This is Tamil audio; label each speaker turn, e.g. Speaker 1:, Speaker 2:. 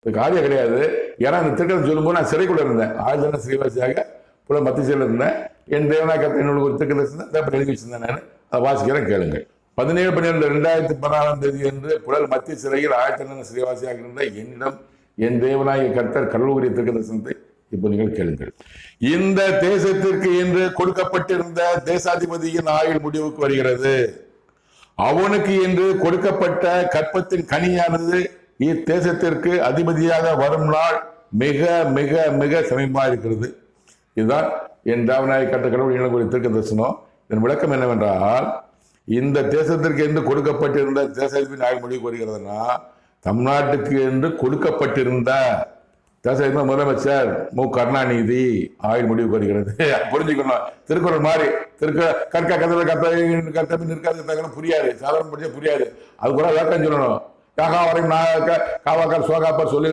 Speaker 1: இது காரியம் கிடையாது. ஏன்னா அந்த திருக்கதை சொல்லும்போது நான் சிறைக்குள்ள இருந்தேன். ஆயுதன ஸ்ரீவாசியாக புல மத்திய சிறையில் இருந்தேன். என் தேவனா கத்த என்னோட ஒரு திருக்கதை பேப்பர் எழுதி வச்சிருந்தேன். நான் அதை வாசிக்கிறேன், கேளுங்கள். 17/12/2016 என்று புழல் மத்திய சிறையில் ஆயத்தன ஸ்ரீவாசியாக இருந்த என்னிடம் என் தேவனாய கர்த்தர் கல்லூரி திருக்க தரிசனத்தை இப்போ நீங்கள் கேளுங்கள். இந்த தேசத்திற்கு என்று கொடுக்கப்பட்டிருந்த தேசாதிபதியின் ஆயுள் முடிவுக்கு வருகிறது. அவனுக்கு என்று கொடுக்கப்பட்ட கற்பத்தின் கனியானது இத்தேசத்திற்கு அதிபதியாக வரும் நாள் மிக மிக மிக சமீபமாக இருக்கிறது. இதுதான் என் தேவனாய கர்த்தர் கல்லூரி திருக்க தரிசனம். இதன் விளக்கம் என்னவென்றால், இந்த தேசத்திற்கு என்று கொடுக்கப்பட்டிருந்த தேசாதிபதியின் ஆயுள் முடிவுக்கு வருகிறதுனா, தமிழ்நாட்டுக்கு என்று கொடுக்கப்பட்டிருந்த தேசாதிபதி முதலமைச்சர் மு கருணாநிதி ஆயுள் முடிவுக்கு வருகிறது. புரிஞ்சுக்கணும். திருக்குறள் மாதிரி கற்க கதை கத்தபின் இருக்காது புரியாது, சாதாரண படிச்சா புரியாது. அது கூட விளக்கம் சொல்லணும். காக்கா வரைக்கும் காவாக்கார் சோகாப்பா சொல்லி